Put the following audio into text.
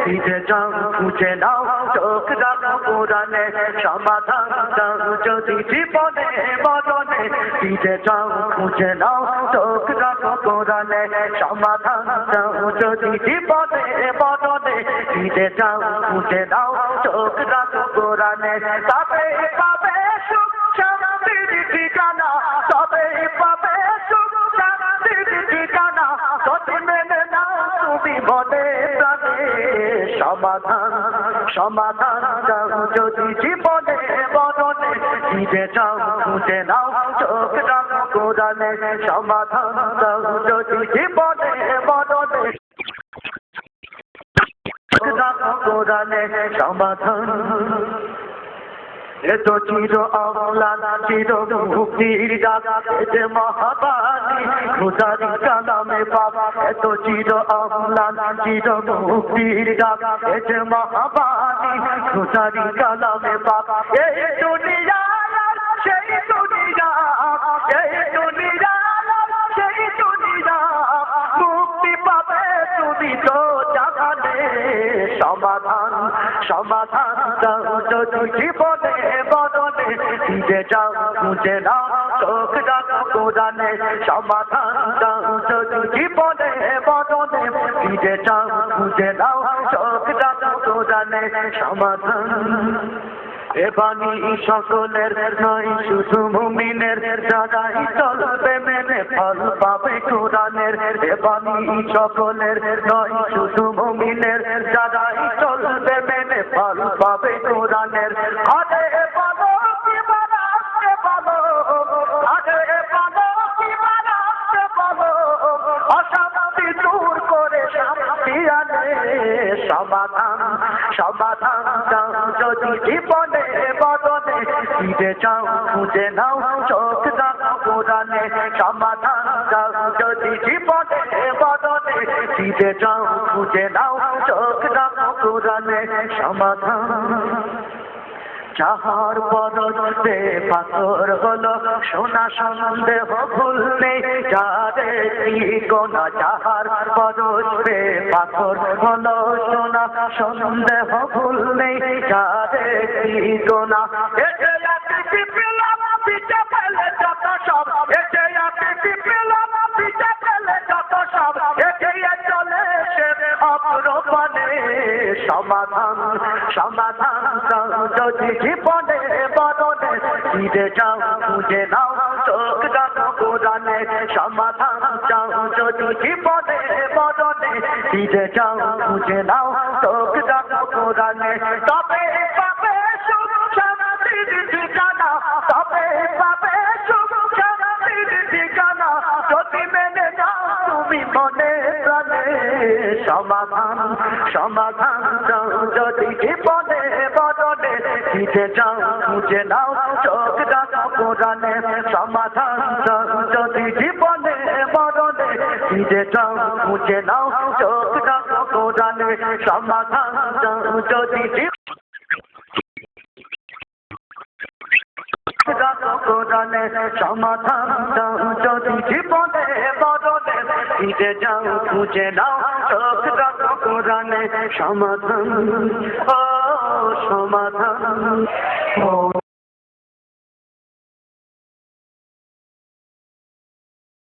ফিরে যাও খুঁজে নাও চোখ রাখো কোরআনে সমাধান দাও যদি জীবনে মরণে ফিরে যাও খুঁজে নাও চোখ রাখো কোরআনে সমাধান দাও যদি জীবনে মরণে ফিরে যাও খুঁজে নাও চোখ রাখো কোরআনে তবে পাবে সুখ শান্তির ঠিকানা তবে পাবে সুখ শান্তির ঠিকানা যদি মেনে নাও তুমি মনে প্রাণে সমাধান সমাধান দাও যদি জীবনে মরণে ফিরে যাও খুঁজে নাও চোখ রাখো কোরআনে সমাধান দাও যদি জীবনে মরণে রাখো কোরআনে সমাধান এ তো চির অম্লান চির মুক্তির ডাকা যে মহাবাণী খুদারি কালামে বাবা এ তো চির অম্লান চির মুক্তির ডাকা যে মহাবাণী খুদারি কালামে বাবা এই দুনিয়া সেই দুনিয়া এই দুনিয়া সেই দুনিয়া মুক্তি পাবে তুমি তো জাগানে সমাধান সমাধান দাও যদি জীবনে মরণে ফিরে যাও খুঁজে নাও চোখ রাখো কোরআনে সমাধান দাও যদি জীবনে মরণে ফিরে যাও খুঁজে নাও চোখ রাখো কোরআনে সমাধান এ বাণী সকলের নয় শুধু মুমিনের যারাই চলবে মেনে ফল পাবে কোরআনের এ বাণী সকলের নয় শুধু মুমিনের যারাই চলবে মেনে ফল পাবে কোরআনের আরে বলো কি বানাতে বলো আরে বলো কি বানাতে বলো অশান্তি দূর করে শান্তি আনে সমাধান সমাধান দাও যদি জীবনে মরণে ফিরে যাও খুঁজে নাও চোখ রাখো কোরআনে সমাধান দাও যদি জীবনে মরণে ফিরে যাও খুঁজে নাও চোখ রাখো কোরআনে সমাধান যাহার পরশে পাথর হলো সোনা সন্দেহ ভুল নেই যারে কোনা যাহার পরশে পাথর হলো সোনা সন্দেহ ভুল নেই যারে কোনা এসে আসি পেলাম পিঠে ফেলে যত সব এসে আসি পেলাম পিঠে ফেলে যত সব এগিয়ে চলে সে অপরপানে সমাধান সমাধান যদি জীবনে মরণে ফিরে যাও খুঁজে নাও চোখ রাখো কোরআনে সমাধান চাও যদি জীবনে মরণে ফিরে যাও খুঁজে নাও চোখ রাখো কোরআনে তবে পাবে সুখ শান্তির ঠিকানা তবে পাবে সুখ শান্তির ঠিকানা যদি মেনে নাও তুমি মনে প্রাণে সমাধান সমাধান চাও যদি জীবনে মরণে ফিরে যাও খুঁজে নাও চোখ রাখো কোরআনে সমাধান চাও যদি জীবনে মরণে ফিরে যাও খুঁজে নাও চোখ রাখো কোরআনে সমাধান চাও যদি রাখো কোরআনে সমাধান চাও যদি জীবনে মরণে ফিরে যাও খুঁজে নাও চোখ রাখো কোরআনে সমাধান ও সমাধান ও